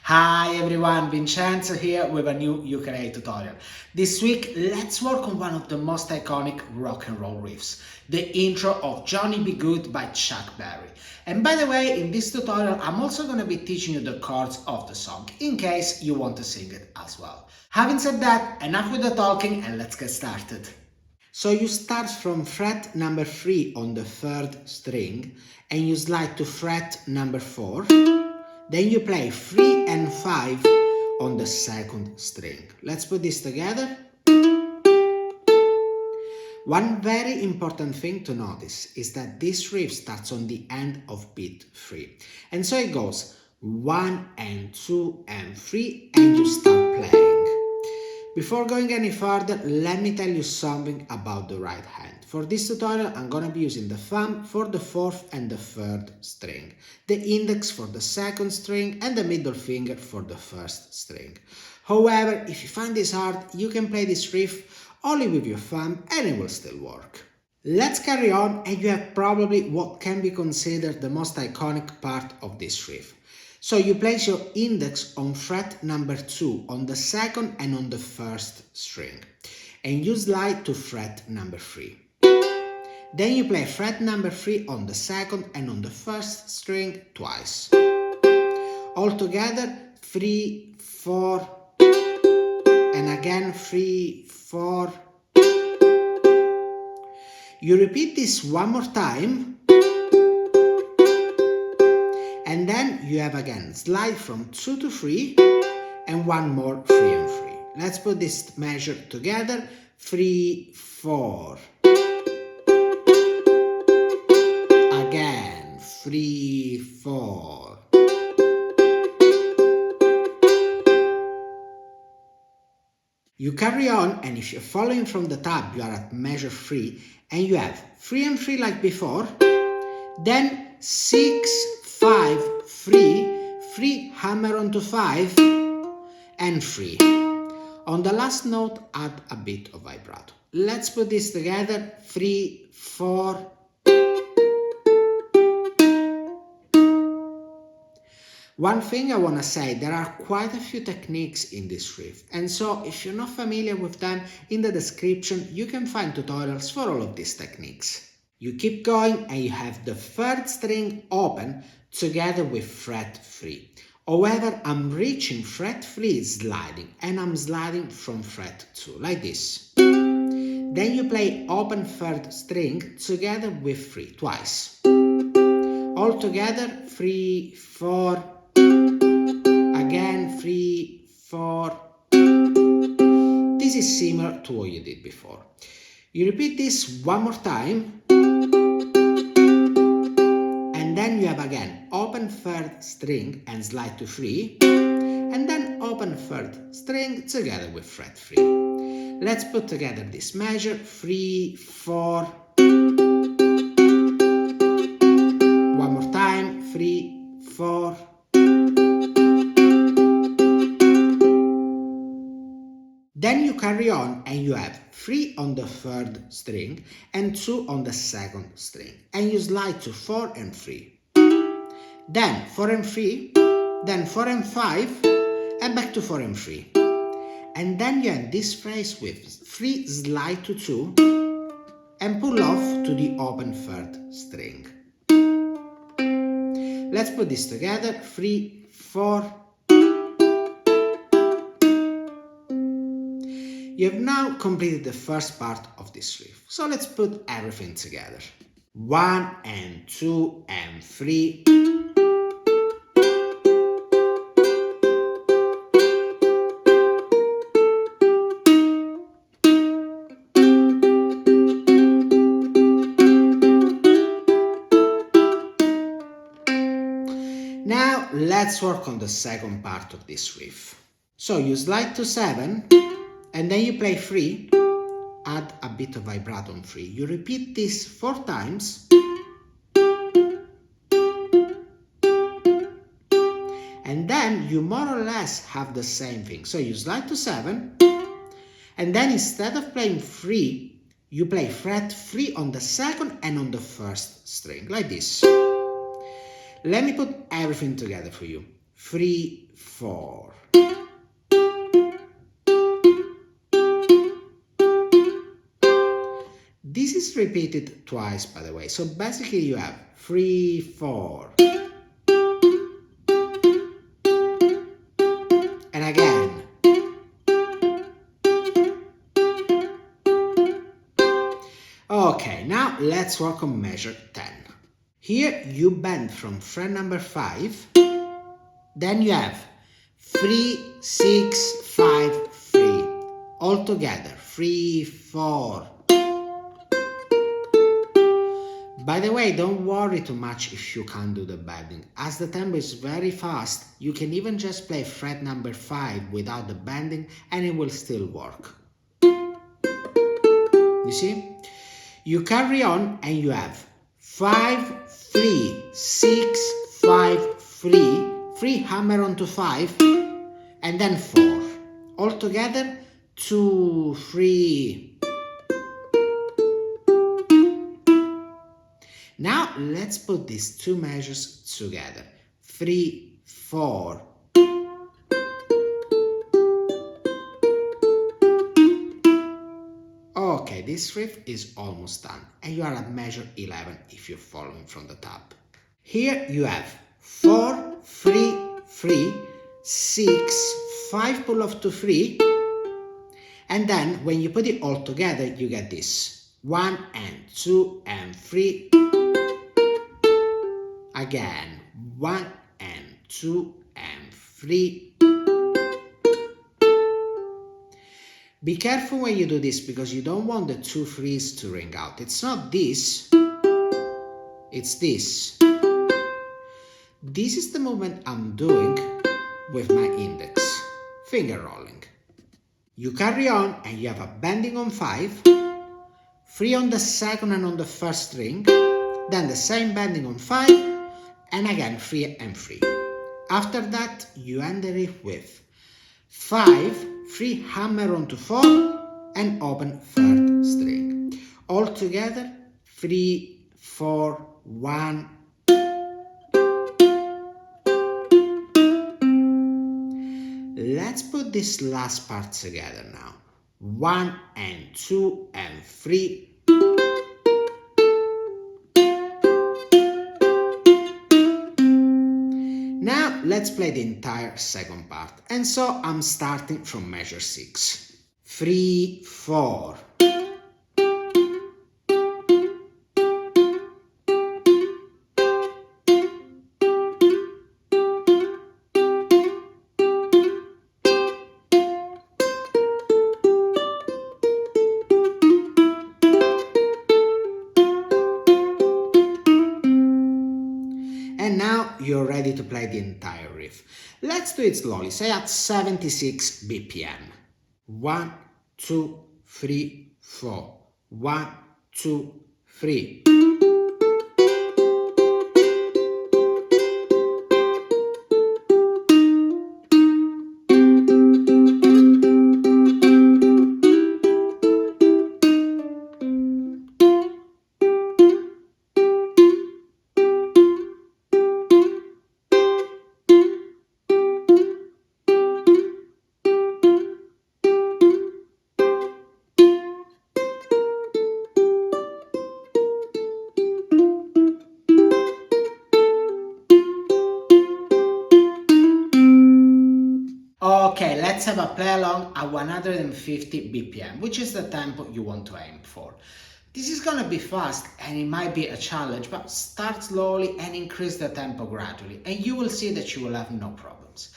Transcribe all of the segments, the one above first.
Hi everyone, Vincenzo here with a new ukulele tutorial. This week, let's work on one of the most iconic rock and roll riffs, the intro of Johnny B. Goode by Chuck Berry. And by the way, in this tutorial, I'm also going to be teaching you the chords of the song, in case you want to sing it as well. Having said that, enough with the talking and let's get started. So you start from fret number 3 on the 3rd string and you slide to fret number 4. Then you play 3 and 5 on the 2nd string. Let's put this together. One very important thing to notice is that this riff starts on the end of beat 3. And so it goes 1 and 2 and 3 and you start playing. Before going any further, let me tell you something about the right hand. For this tutorial, I'm going to be using the thumb for the 4th and the 3rd string, the index for the 2nd string, and the middle finger for the 1st string. However, if you find this hard, you can play this riff only with your thumb and it will still work. Let's carry on, and you have probably what can be considered the most iconic part of this riff. So you place your index on fret number 2 on the 2nd and on the 1st string, and you slide to fret number 3. Then you play fret number 3 on the 2nd and on the 1st string twice. Altogether 3, 4, and again 3, 4. You repeat this one more time. And then you have again slide from 2 to 3 and one more 3 and 3. Let's put this measure together. 3, 4. Again 3, 4. You carry on, and if you're following from the tab, you are at measure 3 and you have 3 and 3 like before, then 6, 5, 3, 3 hammer onto 5, and 3. On the last note, add a bit of vibrato. Let's put this together. 3, 4. One thing I want to say, there are quite a few techniques in this riff, and so if you're not familiar with them, in the description you can find tutorials for all of these techniques. You keep going and you have the 3rd string open together with fret 3. However, I'm reaching fret 3 sliding, and I'm sliding from fret 2, like this. Then you play open 3rd string together with 3 twice. All together 3, 4, again 3, 4. This is similar to what you did before. You repeat this one more time. Then you have again open 3rd string and slide to 3, and then open 3rd string together with fret 3. Let's put together this measure. 3, 4. One more time. 3, 4. Then you carry on and you have 3 on the 3rd string and 2 on the 2nd string, and you slide to 4 and 3. Then 4 and 3, then 4 and 5, and back to 4 and 3. And then you have this phrase with 3 slide to 2 and pull off to the open 3rd string. Let's put this together. 3, 4. You have now completed the first part of this riff, so let's put everything together. 1 and 2 and 3. Now let's work on the second part of this riff. So you slide to 7 and then you play 3, add a bit of vibrato on 3. You repeat this 4 times and then you more or less have the same thing. So you slide to 7 and then instead of playing 3, you play fret 3 on the 2nd and on the 1st string, like this. Let me put everything together for you. 3, 4. This is repeated twice, by the way. So basically you have 3, 4. And again. Okay, now let's work on measure 10. Here you bend from fret number 5, then you have 3, 6, 5, 3. All together, 3, 4. By the way, don't worry too much if you can't do the bending. As the tempo is very fast, you can even just play fret number 5 without the bending and it will still work. You see? You carry on and you have 5, 3, 6, 5, 3, 3 hammer onto 5, and then 4. All together, 2, 3. Now let's put these two measures together. 3, 4. Okay, this riff is almost done, and you are at measure 11 if you're following from the top. Here you have 4, 3, 3, 6, 5 pull off to 3, and then when you put it all together, you get this 1 and 2 and 3. Again, 1 and 2 and 3. Be careful when you do this because you don't want the 2 3s to ring out. It's not this, it's this. This is the movement I'm doing with my index, finger rolling. You carry on and you have a bending on 5, 3 on the second and on the first string, then the same bending on 5, and again 3 and 3. After that, you end the riff with 5, 3 hammer onto 4, and open third string. All together, 3, 4, 1. Let's put this last part together now. 1 and 2 and 3. Now let's play the entire second part, and so I'm starting from measure 6. 3, 4. And now you're ready to play the entire riff. Let's do it slowly, say at 76 BPM. 1, 2, 3, 4. 1, 2, 3. Okay, let's have a play along at 150 BPM, which is the tempo you want to aim for. This is gonna be fast and it might be a challenge, but start slowly and increase the tempo gradually, and you will see that you will have no problems.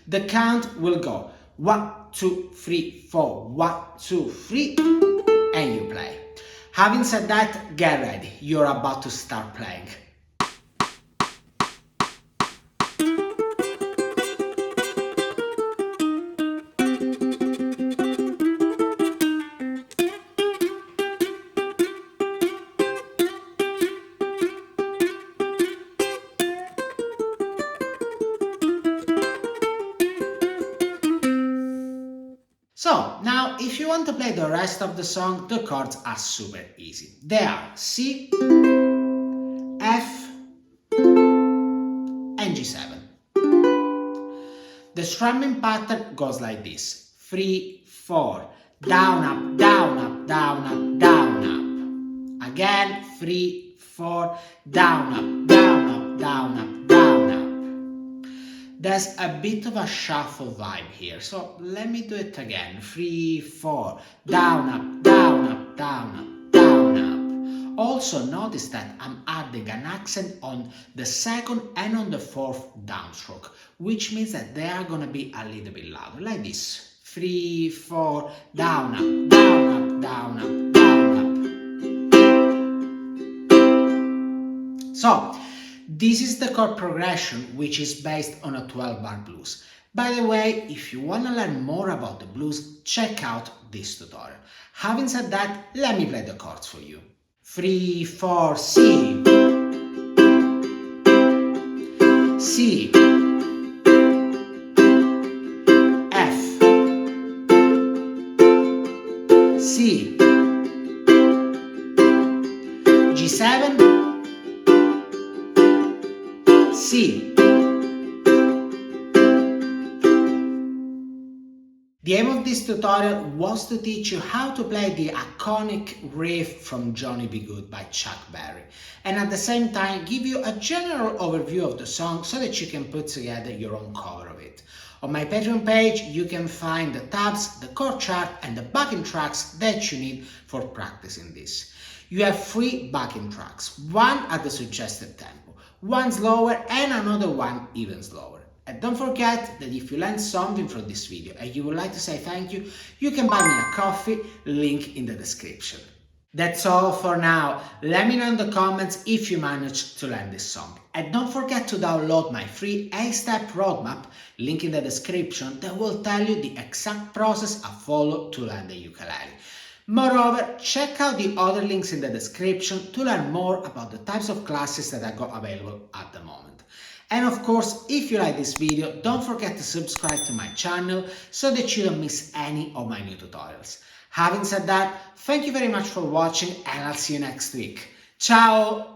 The count will go 1, 2, 3, 4, 1, 2, 3, and you play. Having said that, get ready, you're about to start playing. So, now if you want to play the rest of the song, the chords are super easy. They are C, F, and G7. The strumming pattern goes like this: 3, 4, down, up, down, up, down, up, down, up. Again, 3, 4, down, up, down, up, down, up, down, up. There's a bit of a shuffle vibe here, so let me do it again. 3, 4, down, up, down, up, down, up, down, up. Also notice that I'm adding an accent on the second and on the fourth downstroke, which means that they are gonna be a little bit louder, like this. 3, 4, down, up, down, up, down, up, down, up. So, this is the chord progression, which is based on a 12-bar blues. By the way, if you want to learn more about the blues, check out this tutorial. Having said that, let me play the chords for you. 3, 4, C, C, F, C, G7, C. The aim of this tutorial was to teach you how to play the iconic riff from Johnny B. Goode by Chuck Berry, and at the same time give you a general overview of the song so that you can put together your own cover of it. On my Patreon page you can find the tabs, the chord chart and the backing tracks that you need for practicing this. You have 3 backing tracks, one at the suggested tempo, one slower and another one even slower. And don't forget that if you learned something from this video and you would like to say thank you, you can buy me a coffee, link in the description. That's all for now. Let me know in the comments if you managed to learn this song. And don't forget to download my free 8-step roadmap, link in the description, that will tell you the exact process I follow to learn the ukulele. Moreover, check out the other links in the description to learn more about the types of classes that I got available at the moment. And of course, if you like this video, don't forget to subscribe to my channel so that you don't miss any of my new tutorials. Having said that, thank you very much for watching and I'll see you next week. Ciao!